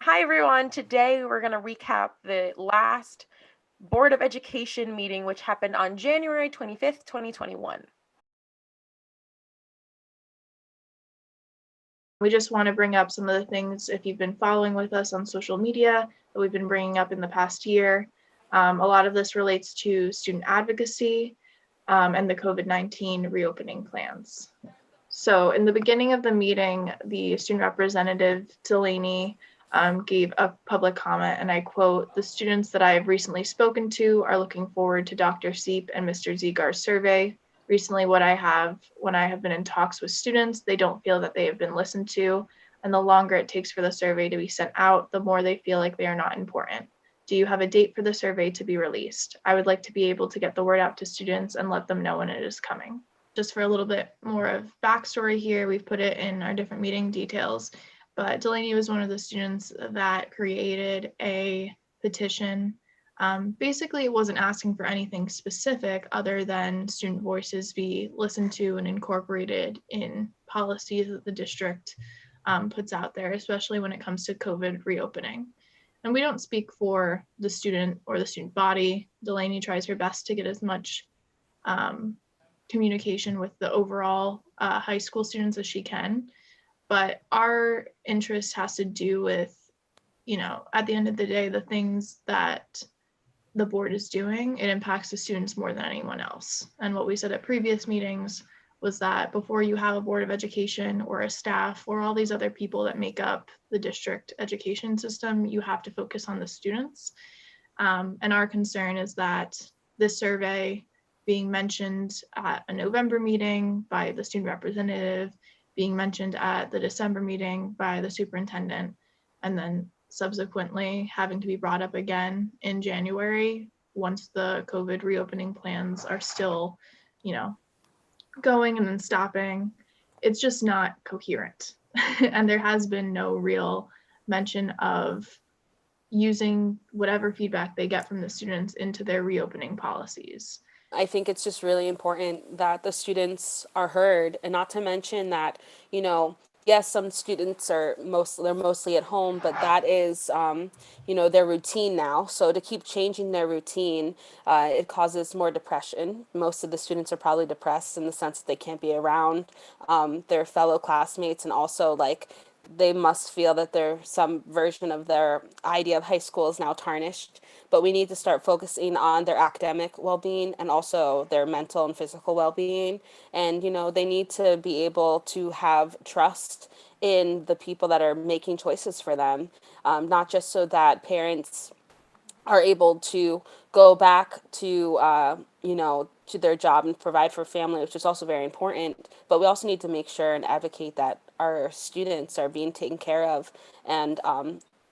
Hi, everyone. Today we're going to recap the last Board of Education meeting, which happened on January 25th, 2021. We just want to bring up some of the things, if you've been following with us on social media, that we've been bringing up in the past year. A lot of this relates to student advocacy and the COVID-19 reopening plans. So in the beginning of the meeting, the student representative, Delaney, gave a public comment, and I quote, "The students that I have recently spoken to are looking forward to Dr. Seep and Mr. Zigar's survey. Recently, when I have been in talks with students, they don't feel that they have been listened to, and the longer it takes for the survey to be sent out, the more they feel like they are not important. Do you have a date for the survey to be released? I would like to be able to get the word out to students and let them know when it is coming." Just for a little bit more of backstory here, we've put it in our different meeting details, but Delaney was one of the students that created a petition. Basically, it wasn't asking for anything specific other than student voices be listened to and incorporated in policies that the district puts out there, especially when it comes to COVID reopening. And we don't speak for the student or the student body. Delaney tries her best to get as much communication with the overall high school students as she can. But our interest has to do with, at the end of the day, the things that the board is doing, it impacts the students more than anyone else. And what we said at previous meetings was that before you have a board of education or a staff or all these other people that make up the district education system, you have to focus on the students. And our concern is that this survey being mentioned at a November meeting by the student representative, being mentioned at the December meeting by the superintendent, and then subsequently having to be brought up again in January once the COVID reopening plans are still, going and then stopping. It's just not coherent. And there has been no real mention of using whatever feedback they get from the students into their reopening policies. I think it's just really important that the students are heard, and not to mention that, yes, some students they're mostly at home, but that is, their routine now. So to keep changing their routine, it causes more depression. Most of the students are probably depressed in the sense that they can't be around their fellow classmates, and also like they must feel that some version of their idea of high school is now tarnished. But we need to start focusing on their academic well-being and also their mental and physical well-being. And, they need to be able to have trust in the people that are making choices for them, not just so that parents are able to go back to to their job and provide for family, which is also very important, but we also need to make sure and advocate that our students are being taken care of, and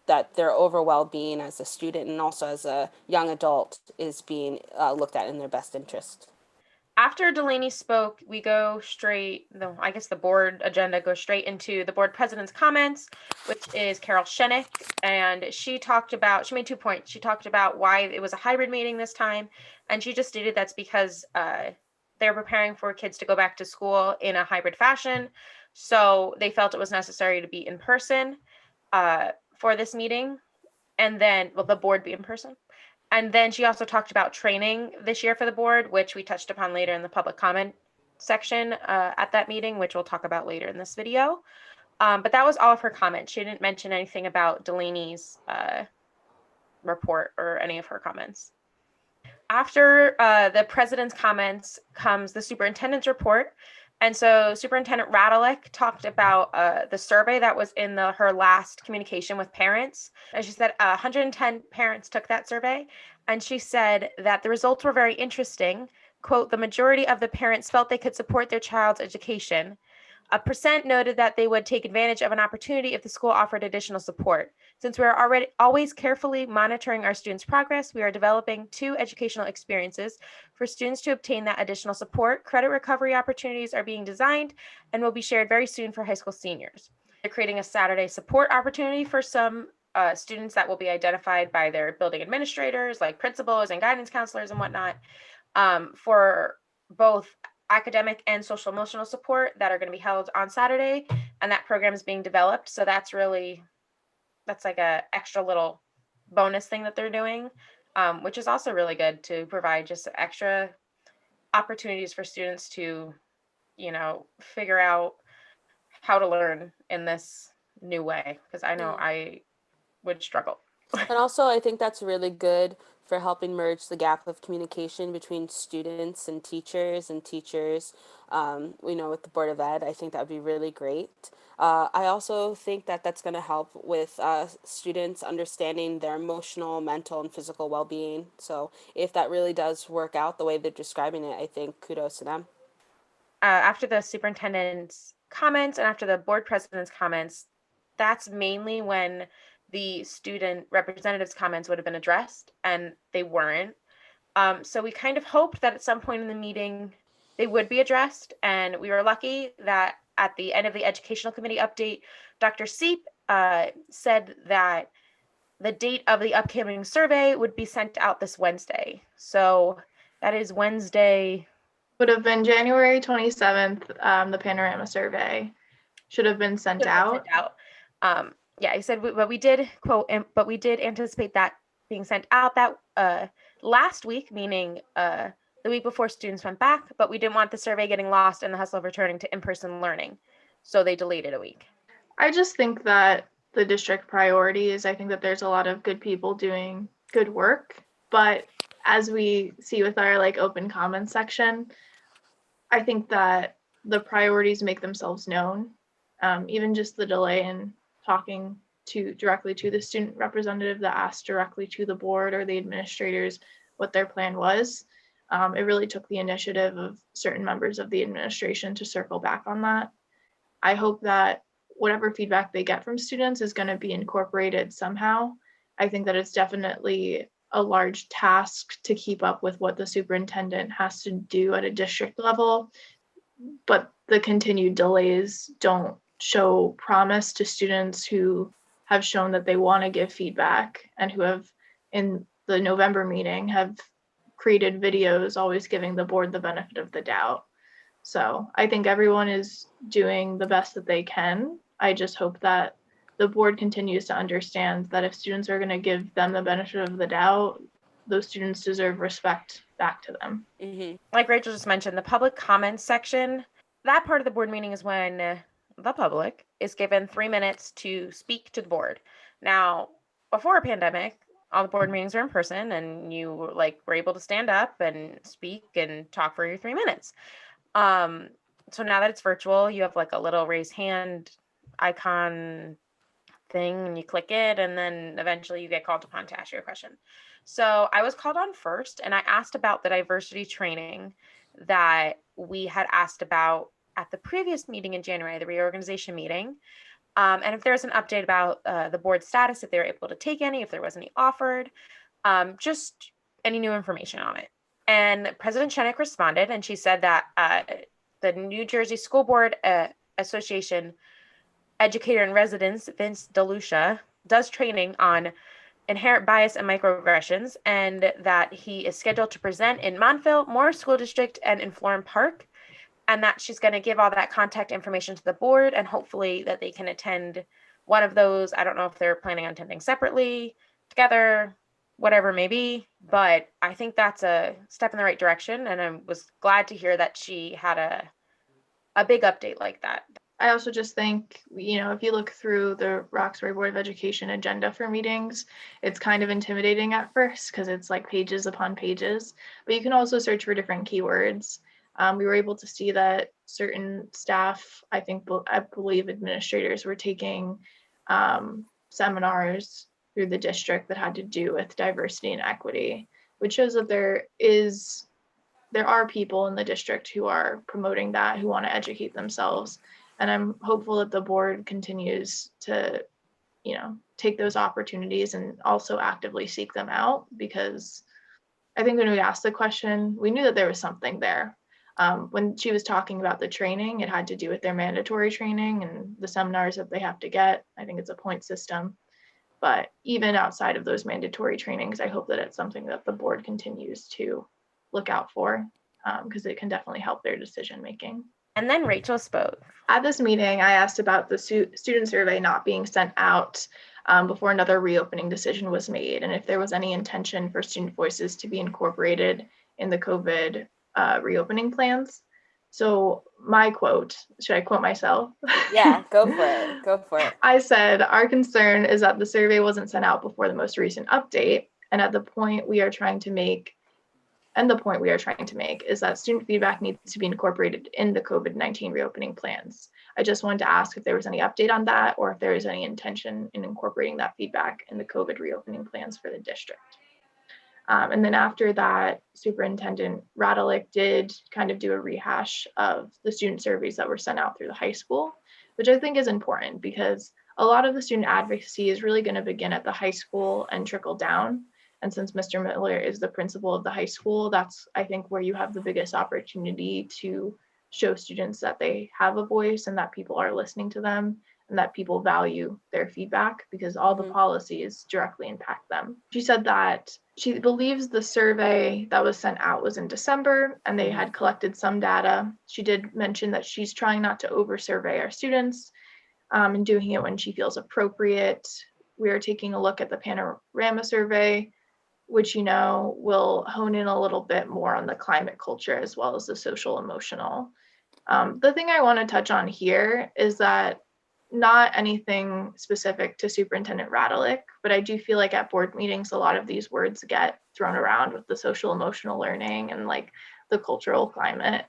that their overall well-being as a student and also as a young adult is being looked at in their best interest. After Delaney spoke, we go straight, I guess the board agenda goes straight into the board president's comments, which is Carol Shenick. And she made 2 points. She talked about why it was a hybrid meeting this time. And she just stated that's because they're preparing for kids to go back to school in a hybrid fashion. So they felt it was necessary to be in person for this meeting. And then, the board be in person. And then she also talked about training this year for the board, which we touched upon later in the public comment section at that meeting, which we'll talk about later in this video. But that was all of her comments. She didn't mention anything about Delaney's report or any of her comments. After the president's comments comes the superintendent's report. And so Superintendent Radelick talked about the survey that was in her last communication with parents. And she said 110 parents took that survey. And she said that the results were very interesting. Quote, "The majority of the parents felt they could support their child's education. A percent noted that they would take advantage of an opportunity if the school offered additional support. Since we are always carefully monitoring our students' progress, we are developing 2 educational experiences for students to obtain that additional support. Credit recovery opportunities are being designed and will be shared very soon for high school seniors. They're creating a Saturday support opportunity for some students that will be identified by their building administrators, like principals and guidance counselors and whatnot, for both academic and social emotional support that are going to be held on Saturday, and that program is being developed. So that's really that's like a extra little bonus thing that they're doing, which is also really good to provide just extra opportunities for students to, figure out how to learn in this new way, because I know I would struggle. And also, I think that's really good for helping merge the gap of communication between students and teachers, with the Board of Ed. I think that would be really great. I also think that that's going to help with students understanding their emotional, mental, and physical well being. So, if that really does work out the way they're describing it, I think kudos to them. After the superintendent's comments and after the board president's comments, that's mainly when the student representatives' comments would have been addressed, and they weren't. So we kind of hoped that at some point in the meeting they would be addressed, and we were lucky that at the end of the educational committee update, Dr. Seep said that the date of the upcoming survey would be sent out this Wednesday. So that is Wednesday. Would have been January 27th. The panorama survey should have been sent out. Yeah, he said, but we did quote, but we did anticipate that being sent out that last week, meaning the week before students went back, but we didn't want the survey getting lost in the hustle of returning to in-person learning. So they delayed it a week. I just think that the district priorities, I think that there's a lot of good people doing good work, but as we see with our open comments section, I think that the priorities make themselves known. Even just the delay in talking directly to the student representative that asked directly to the board or the administrators what their plan was. It really took the initiative of certain members of the administration to circle back on that. I hope that whatever feedback they get from students is going to be incorporated somehow. I think that it's definitely a large task to keep up with what the superintendent has to do at a district level, but the continued delays don't show promise to students who have shown that they want to give feedback and who have, in the November meeting, have created videos always giving the board the benefit of the doubt. So I think everyone is doing the best that they can. I just hope that the board continues to understand that if students are going to give them the benefit of the doubt, those students deserve respect back to them. Mm-hmm. Like Rachel just mentioned, the public comments section, that part of the board meeting is when the public is given 3 minutes to speak to the board. Now, before a pandemic, all the board meetings are in person, and you were able to stand up and speak and talk for your 3 minutes. So now that it's virtual, you have a little raise hand icon thing, and you click it, and then eventually you get called upon to ask your question. So I was called on first, and I asked about the diversity training that we had asked about at the previous meeting in January, the reorganization meeting. And if there's an update about the board status, if they were able to take any, if there was any offered, just any new information on it. And President Shenik responded, and she said that the New Jersey School Board Association educator in residence, Vince DeLucia, does training on inherent bias and microaggressions, and that he is scheduled to present in Montville, Morris School District, and in Florham Park, and that she's going to give all that contact information to the board, and hopefully that they can attend one of those. I don't know if they're planning on attending separately, together, whatever it may be, but I think that's a step in the right direction, and I was glad to hear that she had a big update like that. I also just think, if you look through the Roxbury Board of Education agenda for meetings, it's kind of intimidating at first because it's pages upon pages, but you can also search for different keywords. We were able to see that certain staff, I believe administrators, were taking seminars through the district that had to do with diversity and equity, which shows that there are people in the district who are promoting that, who want to educate themselves. And I'm hopeful that the board continues to, take those opportunities and also actively seek them out, because I think when we asked the question, we knew that there was something there. When she was talking about the training, it had to do with their mandatory training and the seminars that they have to get. I think it's a point system. But even outside of those mandatory trainings, I hope that it's something that the board continues to look out for, because it can definitely help their decision making. And then Rachel spoke. At this meeting, I asked about the student survey not being sent out before another reopening decision was made, and if there was any intention for student voices to be incorporated in the COVID reopening plans. So my quote, should I quote myself? Yeah, go for it. Go for it. I said, our concern is that the survey wasn't sent out before the most recent update. And at the point we are trying to make, is that student feedback needs to be incorporated in the COVID-19 reopening plans. I just wanted to ask if there was any update on that, or if there is any intention in incorporating that feedback in the COVID reopening plans for the district. And then after that, Superintendent Radelick did kind of do a rehash of the student surveys that were sent out through the high school, which I think is important because a lot of the student advocacy is really going to begin at the high school and trickle down. And since Mr. Miller is the principal of the high school, that's, I think, where you have the biggest opportunity to show students that they have a voice and that people are listening to them and that people value their feedback, because all the policies directly impact them. She said that she believes the survey that was sent out was in December and they had collected some data. She did mention that she's trying not to over-survey our students and doing it when she feels appropriate. We are taking a look at the panorama survey, which, will hone in a little bit more on the climate culture as well as the social emotional. The thing I want to touch on here is that not anything specific to Superintendent Radelick, but I do feel like at board meetings, a lot of these words get thrown around with the social emotional learning and like the cultural climate,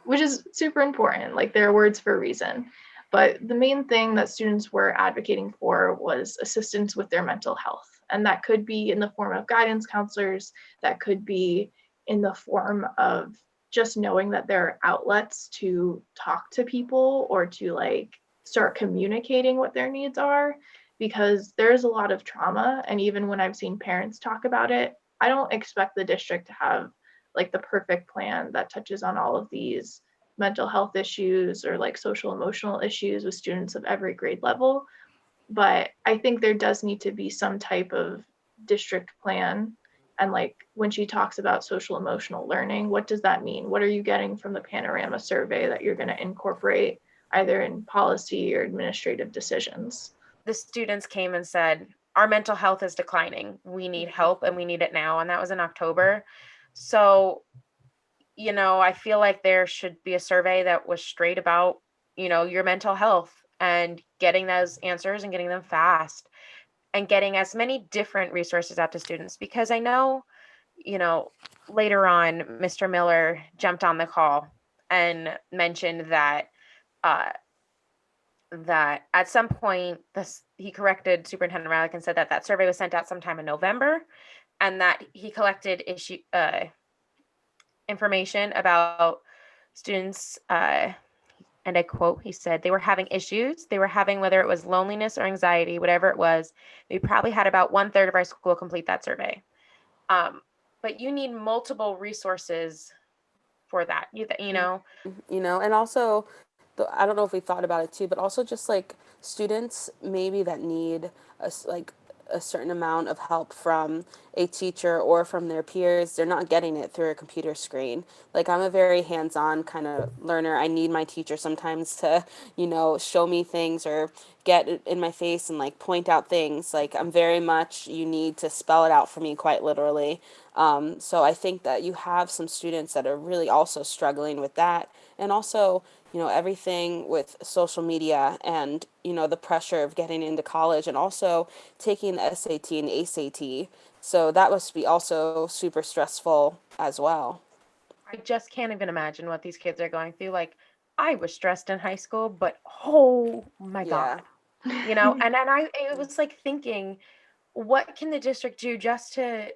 which is super important. Like there are words for a reason. But the main thing that students were advocating for was assistance with their mental health. And that could be in the form of guidance counselors, that could be in the form of just knowing that there are outlets to talk to people or to like start communicating what their needs are, because there's a lot of trauma. And even when I've seen parents talk about it, I don't expect the district to have like the perfect plan that touches on all of these mental health issues or like social emotional issues with students of every grade level. But I think there does need to be some type of district plan. And like when she talks about social emotional learning, what does that mean? What are you getting from the panorama survey that you're going to incorporate either in policy or administrative decisions? The students came and said, our mental health is declining. We need help and we need it now. And that was in October. So, I feel like there should be a survey that was straight about, your mental health and getting those answers and getting them fast and getting as many different resources out to students. Because I know, later on, Mr. Miller jumped on the call and mentioned that that at some point he corrected Superintendent Radelick and said that survey was sent out sometime in November, and that he collected information about students, and I quote, he said, they were having issues. They were having, whether it was loneliness or anxiety, whatever it was, we probably had about 1/3 of our school complete that survey. But you need multiple resources for that, And also, I don't know if we thought about it too, but also just like students maybe that need a certain amount of help from a teacher or from their peers, they're not getting it through a computer screen. Like I'm a very hands-on kind of learner. I need my teacher sometimes to, show me things or get it in my face and like point out things. Like I'm very much, you need to spell it out for me quite literally. So I think that you have some students that are really also struggling with that. And also, everything with social media and, the pressure of getting into college and also taking the SAT and ACT. So that must be also super stressful as well. I just can't even imagine what these kids are going through. Like, I was stressed in high school, but oh my Yeah. God, and it was like thinking, what can the district do just to,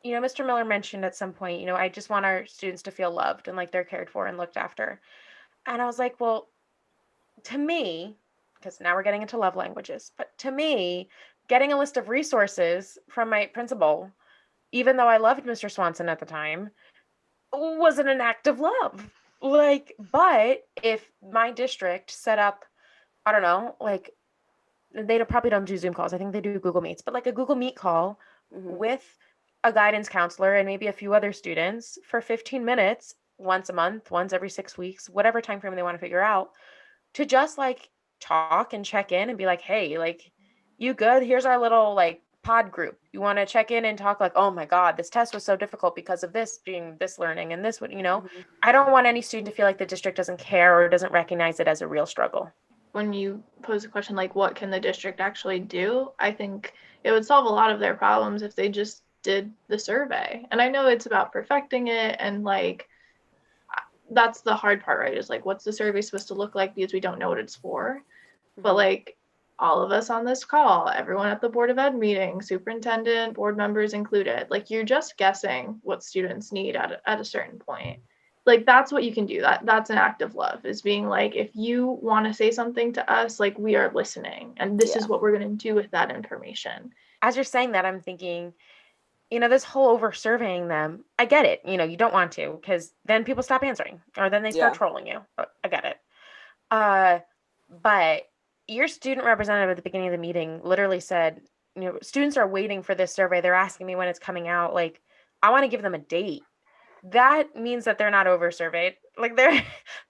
Mr. Miller mentioned at some point, I just want our students to feel loved and like they're cared for and looked after. And I was like, well, to me, because now we're getting into love languages, but to me, getting a list of resources from my principal, even though I loved Mr. Swanson at the time, wasn't an act of love. Like, but if my district set up, I don't know, like they probably don't do Zoom calls. I think they do Google Meets, but like a Google Meet call with a guidance counselor and maybe a few other students for 15 minutes once a month, once every 6 weeks, whatever time frame they want to figure out, to just like talk and check in and be like, hey, like, you good? Here's our little like pod group. You want to check in and talk like, oh my God, this test was so difficult because of this being this learning and this would, I don't want any student to feel like the district doesn't care or doesn't recognize it as a real struggle. When you pose a question like, what can the district actually do? I think it would solve a lot of their problems if they just did the survey. And I know it's about perfecting it, and like, that's the hard part, right? Is like, what's the survey supposed to look like, because we don't know what it's for. But like, all of us on this call, everyone at the Board of Ed meeting, superintendent, board members included, like, you're just guessing what students need at a certain point. Like, that's what you can do. That's an act of love, is being like, if you want to say something to us, like, we are listening, and this is what we're going to do with that information. As you're saying that, I'm thinking, this whole over surveying them, I get it. You don't want to, because then people stop answering or then they start trolling you. I get it. But your student representative at the beginning of the meeting literally said, students are waiting for this survey. They're asking me when it's coming out. Like, I want to give them a date. That means that they're not over surveyed. Like,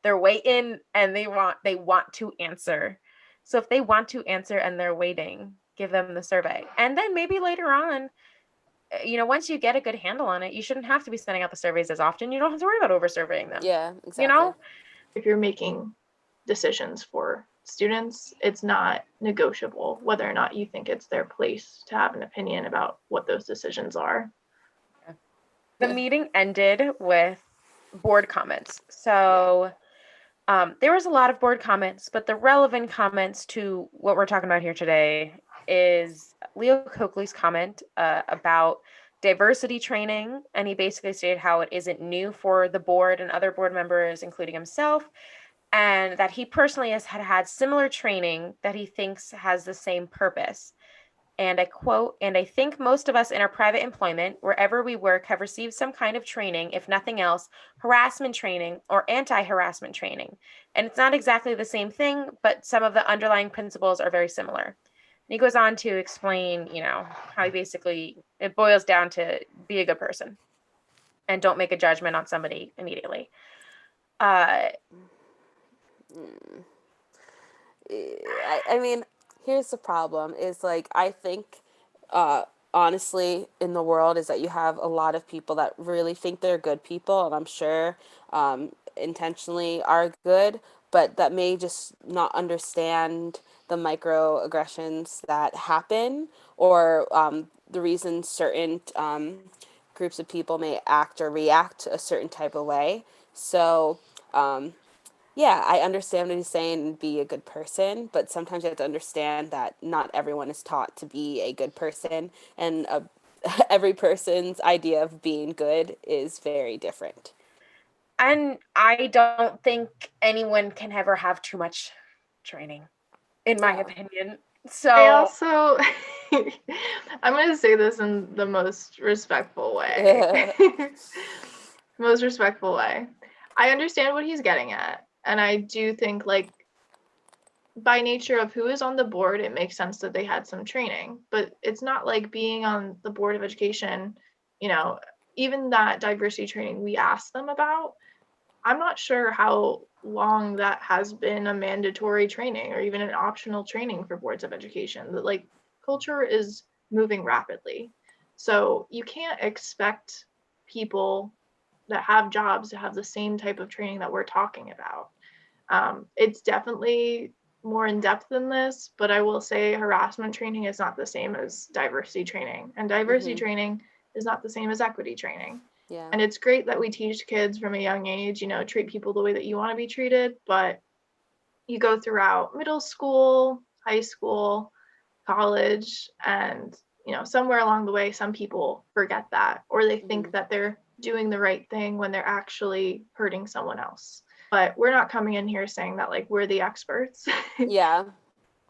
they're waiting and they want to answer. So if they want to answer and they're waiting, give them the survey. And then maybe later on, once you get a good handle on it, you shouldn't have to be sending out the surveys as often. You don't have to worry about over surveying them. Yeah, exactly. If you're making decisions for students, it's not negotiable whether or not you think it's their place to have an opinion about what those decisions are. The meeting ended with board comments. So there was a lot of board comments, but the relevant comments to what we're talking about here today is Leo Coakley's comment about diversity training. And he basically stated how it isn't new for the board and other board members, including himself, and that he personally has had similar training that he thinks has the same purpose. And I quote, "And I think most of us in our private employment, wherever we work, have received some kind of training, if nothing else, harassment training or anti-harassment training. And it's not exactly the same thing, but some of the underlying principles are very similar." And he goes on to explain, how he basically, it boils down to be a good person and don't make a judgment on somebody immediately. I mean, here's the problem is like, I think, honestly, in the world is that you have a lot of people that really think they're good people, and I'm sure intentionally are good, but that may just not understand the microaggressions that happen, or the reasons certain groups of people may act or react a certain type of way. So yeah, I understand what he's saying and be a good person, but sometimes you have to understand that not everyone is taught to be a good person, and every person's idea of being good is very different. And I don't think anyone can ever have too much training, in my opinion. So I also, I'm going to say this in the most respectful way. Most respectful way. I understand what he's getting at. And I do think, like, by nature of who is on the board, it makes sense that they had some training. But it's not like being on the Board of Education, even that diversity training we asked them about, I'm not sure how long that has been a mandatory training or even an optional training for boards of education. That, like, culture is moving rapidly. So you can't expect people that have jobs to have the same type of training that we're talking about. It's definitely more in depth than this, but I will say harassment training is not the same as diversity training, and diversity training is not the same as equity training. Yeah. And it's great that we teach kids from a young age, treat people the way that you want to be treated, but you go throughout middle school, high school, college, and somewhere along the way, some people forget that, or they think that they're doing the right thing when they're actually hurting someone else. But we're not coming in here saying that, like, we're the experts. Yeah.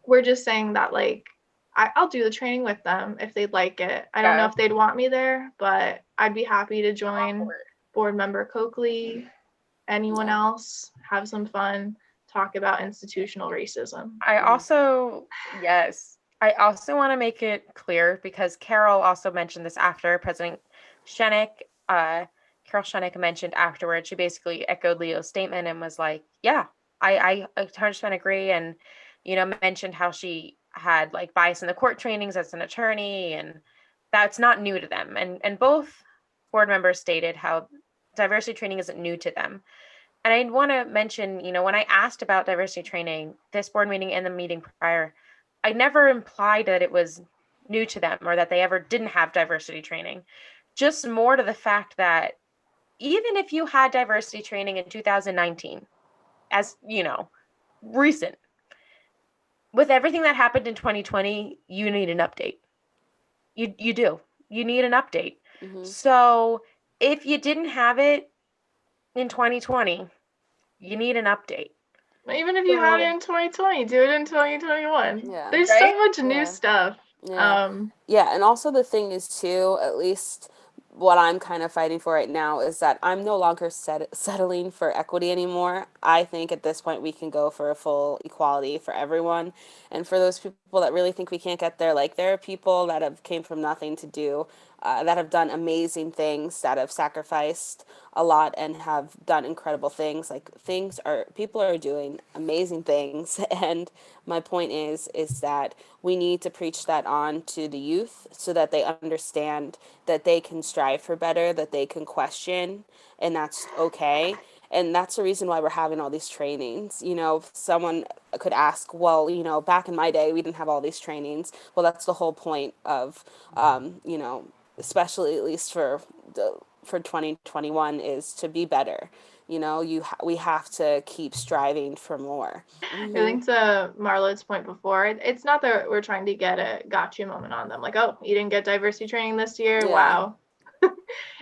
We're just saying that, like, I'll do the training with them if they'd like it. I don't know if they'd want me there, but I'd be happy to join board member Coakley, anyone else, have some fun, talk about institutional racism. I also want to make it clear, because Carol also mentioned this after President Shenik, Carol Shenik mentioned afterwards, she basically echoed Leo's statement and was like, yeah, I 100% agree. And mentioned how she had like bias in the court trainings as an attorney, and that's not new to them. And both board members stated how diversity training isn't new to them. And I want to mention, when I asked about diversity training, this board meeting and the meeting prior, I never implied that it was new to them or that they ever didn't have diversity training. Just more to the fact that even if you had diversity training in 2019, as recent, with everything that happened in 2020, you need an update. You do. You need an update. So if you didn't have it in 2020, you need an update. Even if you had it in 2020, do it in 2021. Yeah. There's Right? so much new stuff. Yeah, and also the thing is too, at least what I'm kind of fighting for right now is that I'm no longer settling for equity anymore. I think at this point we can go for a full equality for everyone. And for those people that really think we can't get there, like there are people that have came from nothing to do, that have done amazing things, that have sacrificed a lot and have done incredible things. Like people are doing amazing things. And my point is that we need to preach that on to the youth so that they understand that they can strive for better, that they can question, and that's okay. And that's the reason why we're having all these trainings. Someone could ask, well, back in my day, we didn't have all these trainings. Well, that's the whole point of, especially at least for 2021, is to be better. We have to keep striving for more. I think to Marla's point before, it's not that we're trying to get a gotcha moment on them, like, oh, you didn't get diversity training this year, wow.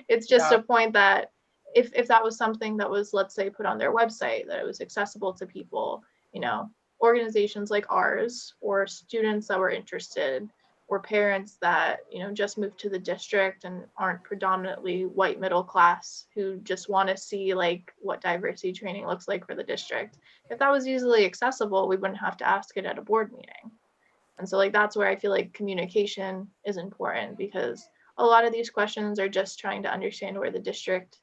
It's just a point that if that was something that was, let's say, put on their website, that it was accessible to people, organizations like ours, or students that were interested, or parents that just moved to the district and aren't predominantly white middle class, who just want to see like what diversity training looks like for the district. If that was easily accessible, we wouldn't have to ask it at a board meeting. And so like that's where I feel like communication is important, because a lot of these questions are just trying to understand where the district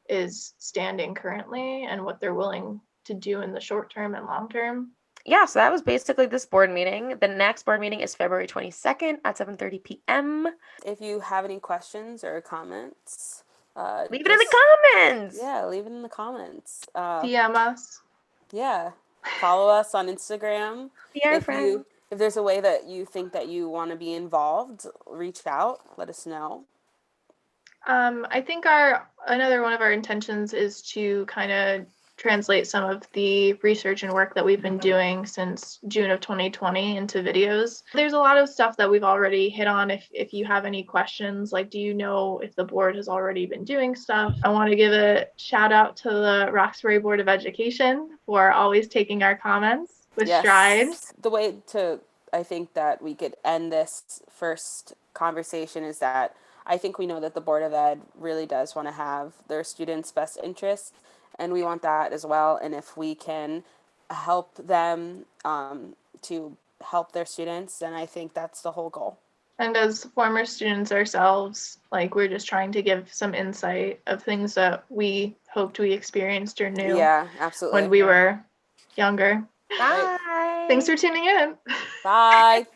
is standing currently and what they're willing to do in the short term and long term. Yeah, so that was basically this board meeting. The next board meeting is February 22nd at 7:30 p.m. If you have any questions or comments, leave it in the comments. Yeah, leave it in the comments. DM us. Yeah, follow us on Instagram. Friend. If there's a way that you think that you want to be involved, reach out. Let us know. I think another one of our intentions is to kind of translate some of the research and work that we've been doing since June of 2020 into videos. There's a lot of stuff that we've already hit on. If you have any questions, like, do you know if the board has already been doing stuff? I want to give a shout out to the Roxbury Board of Education for always taking our comments with stride. The way I think that we could end this first conversation is that I think we know that the Board of Ed really does want to have their students' best interests, and we want that as well. And if we can help them to help their students, then I think that's the whole goal. And as former students ourselves, like, we're just trying to give some insight of things that we hoped we experienced or knew. Yeah, absolutely. When we were younger. Bye. Thanks for tuning in. Bye.